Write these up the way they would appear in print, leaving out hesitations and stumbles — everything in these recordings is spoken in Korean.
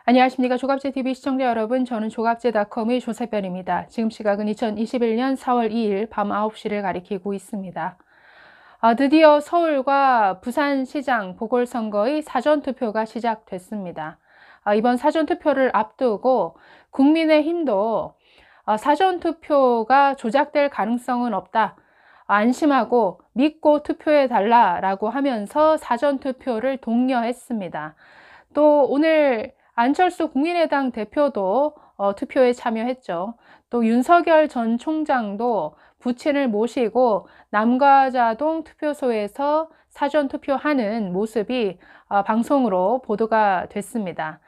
안녕하십니까. 조갑제TV 시청자 여러분, 저는 조갑제닷컴의 조세별입니다. 지금 시각은 2021년 4월 2일 밤 9시를 가리키고 있습니다. 드디어 서울과 부산시장 보궐선거의 사전투표가 시작됐습니다. 이번 사전투표를 앞두고 국민의힘도 사전투표가 조작될 가능성은 없다, 안심하고 믿고 투표해달라라고 하면서 사전투표를 독려했습니다. 또 오늘 안철수 국민의당 대표도 투표에 참여했죠. 또 윤석열 전 총장도 부친을 모시고 남과자동 투표소에서 사전투표하는 모습이 방송으로 보도가 됐습니다.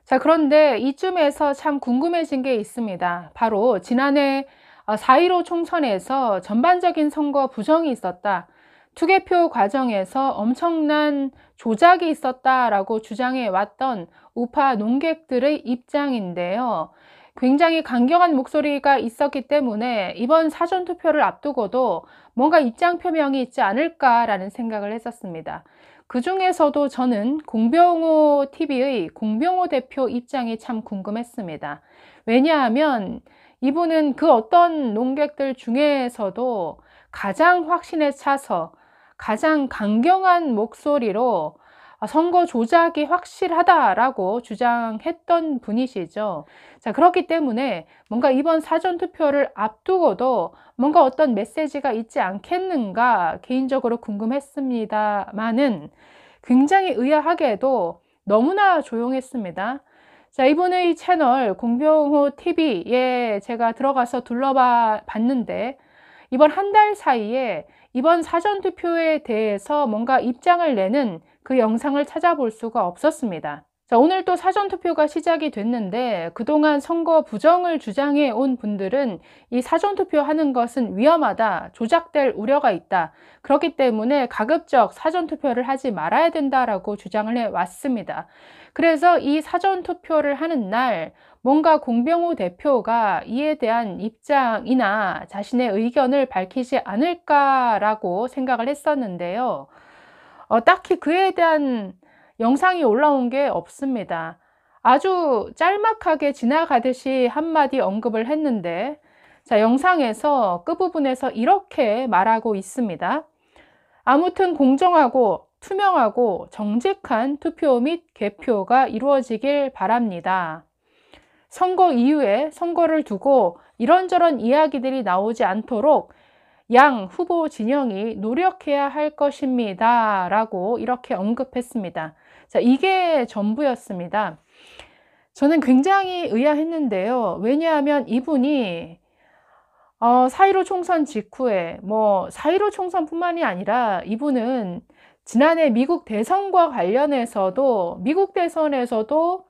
자, 그런데 이쯤에서 참 궁금해진 게 있습니다. 바로 지난해 4.15 총선에서 전반적인 선거 부정이 있었다, 투개표 과정에서 엄청난 조작이 있었다라고 주장해 왔던 우파 논객들의 입장인데요. 굉장히 강경한 목소리가 있었기 때문에 이번 사전투표를 앞두고도 뭔가 입장 표명이 있지 않을까라는 생각을 했었습니다. 그 중에서도 저는 공병호 TV의 공병호 대표 입장이 참 궁금했습니다. 왜냐하면 이분은 그 어떤 논객들 중에서도 가장 확신에 차서 가장 강경한 목소리로 선거 조작이 확실하다라고 주장했던 분이시죠. 자, 그렇기 때문에 뭔가 이번 사전투표를 앞두고도 뭔가 어떤 메시지가 있지 않겠는가 개인적으로 궁금했습니다만은 굉장히 의아하게도 너무나 조용했습니다. 자, 이분의 채널 공병호 TV에 제가 들어가서 둘러봐 봤는데 이번 한 달 사이에 이번 사전투표에 대해서 뭔가 입장을 내는 그 영상을 찾아볼 수가 없었습니다. 자, 오늘 또 사전투표가 시작이 됐는데 그동안 선거 부정을 주장해 온 분들은 이 사전투표 하는 것은 위험하다, 조작될 우려가 있다, 그렇기 때문에 가급적 사전투표를 하지 말아야 된다라고 주장을 해 왔습니다. 그래서 이 사전투표를 하는 날 뭔가 공병호 대표가 이에 대한 입장이나 자신의 의견을 밝히지 않을까라고 생각을 했었는데요. 딱히 그에 대한 영상이 올라온 게 없습니다. 아주 짤막하게 지나가듯이 한마디 언급을 했는데, 자, 영상에서 끝부분에서 이렇게 말하고 있습니다. 아무튼 공정하고 투명하고 정직한 투표 및 개표가 이루어지길 바랍니다. 선거 이후에 선거를 두고 이런저런 이야기들이 나오지 않도록 양 후보 진영이 노력해야 할 것입니다 라고 이렇게 언급했습니다. 자, 이게 전부였습니다. 저는 굉장히 의아했는데요. 왜냐하면 이분이 4.15 총선 직후에 4.15 총선뿐만이 아니라 이분은 지난해 미국 대선과 관련해서도 미국 대선에서도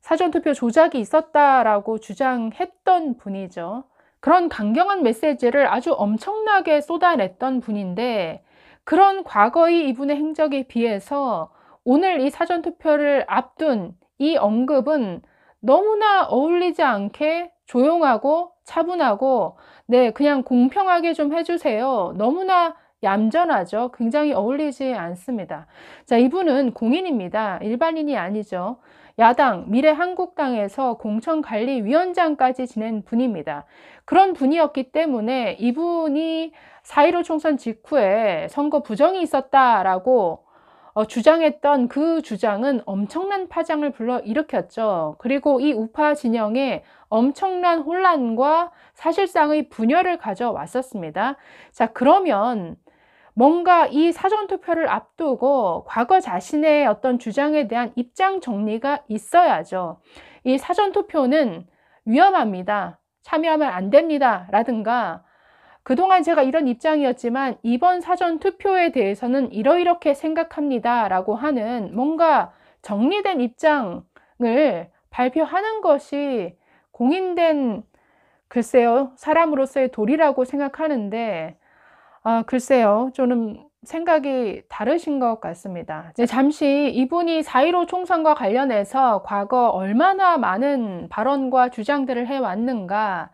사전투표 조작이 있었다라고 주장했던 분이죠. 그런 강경한 메시지를 아주 엄청나게 쏟아냈던 분인데 그런 과거의 이분의 행적에 비해서 오늘 이 사전투표를 앞둔 이 언급은 너무나 어울리지 않게 조용하고 차분하고 그냥 공평하게 좀 해주세요. 너무나 얌전하죠. 굉장히 어울리지 않습니다. 자, 이분은 공인입니다. 일반인이 아니죠. 야당 미래한국당에서 공천관리위원장까지 지낸 분입니다. 그런 분이었기 때문에 이분이 4.15 총선 직후에 선거 부정이 있었다라고 주장했던 그 주장은 엄청난 파장을 불러일으켰죠. 그리고 이 우파 진영에 엄청난 혼란과 사실상의 분열을 가져왔었습니다. 자, 그러면 뭔가 이 사전투표를 앞두고 과거 자신의 어떤 주장에 대한 입장 정리가 있어야죠. 이 사전투표는 위험합니다, 참여하면 안 됩니다 라든가 그동안 제가 이런 입장이었지만 이번 사전투표에 대해서는 이러이렇게 생각합니다 라고 하는 뭔가 정리된 입장을 발표하는 것이 공인된 글쎄요 사람으로서의 도리라고 생각하는데 글쎄요 저는 생각이 다르신 것 같습니다. 잠시 이분이 4.15 총선과 관련해서 과거 얼마나 많은 발언과 주장들을 해왔는가,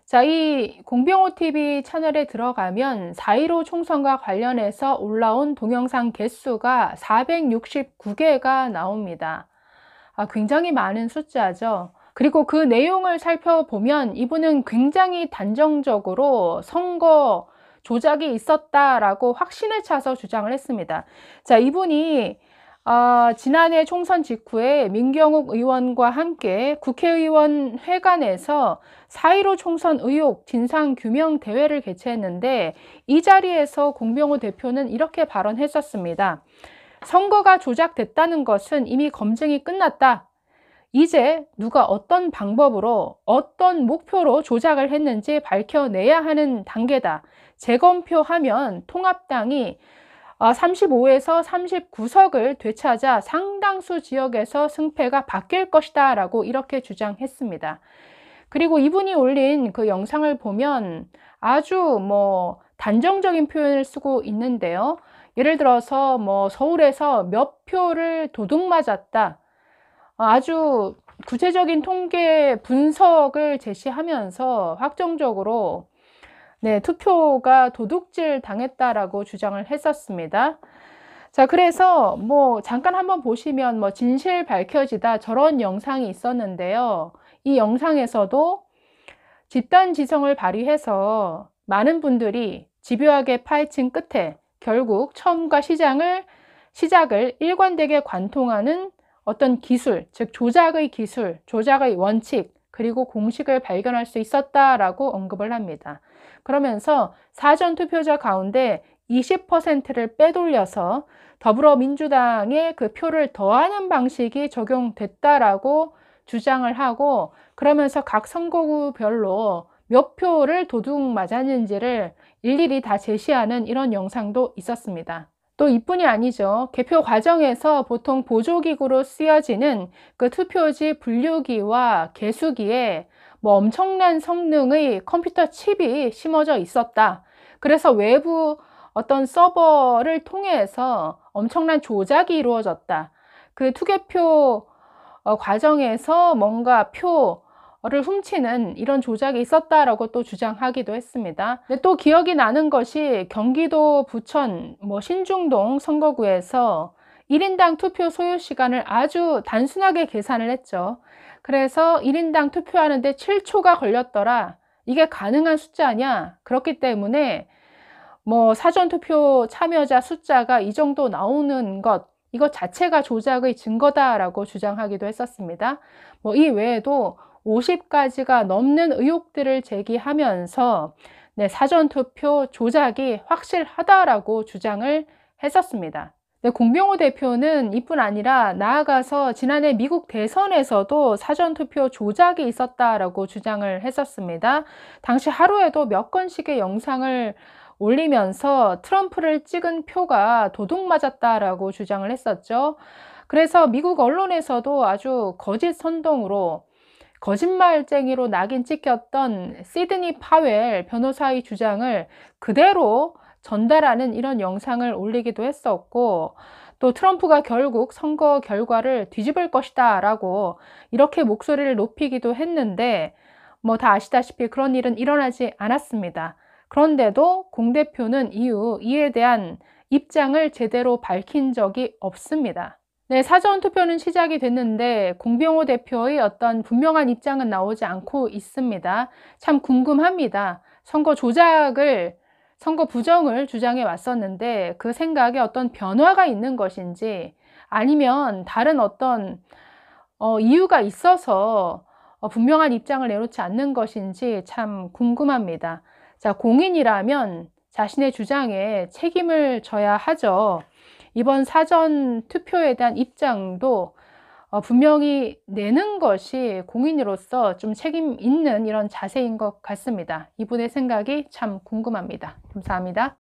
자, 이 공병호 TV 채널에 들어가면 4.15 총선과 관련해서 올라온 동영상 개수가 469개가 나옵니다. 굉장히 많은 숫자죠. 그리고 그 내용을 살펴보면 이분은 굉장히 단정적으로 선거 조작이 있었다라고 확신에 차서 주장을 했습니다. 자, 이분이 지난해 총선 직후에 민경욱 의원과 함께 국회의원 회관에서 4.15 총선 의혹 진상규명 대회를 개최했는데, 이 자리에서 공병호 대표는 이렇게 발언했었습니다. 선거가 조작됐다는 것은 이미 검증이 끝났다. 이제 누가 어떤 방법으로 어떤 목표로 조작을 했는지 밝혀내야 하는 단계다. 재검표하면 통합당이 35에서 39석을 되찾아 상당수 지역에서 승패가 바뀔 것이다 라고 이렇게 주장했습니다. 그리고 이분이 올린 그 영상을 보면 아주 단정적인 표현을 쓰고 있는데요. 예를 들어서 서울에서 몇 표를 도둑 맞았다, 아주 구체적인 통계 분석을 제시하면서 확정적으로 투표가 도둑질 당했다라고 주장을 했었습니다. 자, 그래서 잠깐 한번 보시면 진실 밝혀지다 저런 영상이 있었는데요. 이 영상에서도 집단 지성을 발휘해서 많은 분들이 집요하게 파헤친 끝에 결국 처음과 시작을 일관되게 관통하는 어떤 기술, 즉 조작의 기술, 조작의 원칙, 그리고 공식을 발견할 수 있었다라고 언급을 합니다. 그러면서 사전투표자 가운데 20%를 빼돌려서 더불어민주당의 그 표를 더하는 방식이 적용됐다라고 주장을 하고, 그러면서 각 선거구별로 몇 표를 도둑 맞았는지를 일일이 다 제시하는 이런 영상도 있었습니다. 또 이뿐이 아니죠. 개표 과정에서 보통 보조기구로 쓰여지는 그 투표지 분류기와 개수기에 엄청난 성능의 컴퓨터 칩이 심어져 있었다. 그래서 외부 어떤 서버를 통해서 엄청난 조작이 이루어졌다. 그 투개표 과정에서 뭔가 표를 훔치는 이런 조작이 있었다라고 또 주장하기도 했습니다. 근데 또 기억이 나는 것이 경기도 부천 신중동 선거구에서 1인당 투표 소요 시간을 아주 단순하게 계산을 했죠. 그래서 1인당 투표하는데 7초가 걸렸더라. 이게 가능한 숫자냐? 그렇기 때문에 사전투표 참여자 숫자가 이 정도 나오는 이것 자체가 조작의 증거다라고 주장하기도 했었습니다. 이 외에도 50가지가 넘는 의혹들을 제기하면서 사전투표 조작이 확실하다라고 주장을 했었습니다. 공병호 대표는 이뿐 아니라 나아가서 지난해 미국 대선에서도 사전투표 조작이 있었다라고 주장을 했었습니다. 당시 하루에도 몇 건씩의 영상을 올리면서 트럼프를 찍은 표가 도둑 맞았다라고 주장을 했었죠. 그래서 미국 언론에서도 아주 거짓 선동으로, 거짓말쟁이로 낙인 찍혔던 시드니 파웰 변호사의 주장을 그대로 전달하는 이런 영상을 올리기도 했었고, 또 트럼프가 결국 선거 결과를 뒤집을 것이다 라고 이렇게 목소리를 높이기도 했는데, 다 아시다시피 그런 일은 일어나지 않았습니다. 그런데도 공 대표는 이후 이에 대한 입장을 제대로 밝힌 적이 없습니다. 사전투표는 시작이 됐는데 공병호 대표의 어떤 분명한 입장은 나오지 않고 있습니다. 참 궁금합니다. 선거 부정을 주장해 왔었는데 그 생각에 어떤 변화가 있는 것인지, 아니면 다른 어떤 이유가 있어서 분명한 입장을 내놓지 않는 것인지 참 궁금합니다. 자, 공인이라면 자신의 주장에 책임을 져야 하죠. 이번 사전 투표에 대한 입장도 분명히 내는 것이 공인으로서 좀 책임 있는 이런 자세인 것 같습니다. 이분의 생각이 참 궁금합니다. 감사합니다.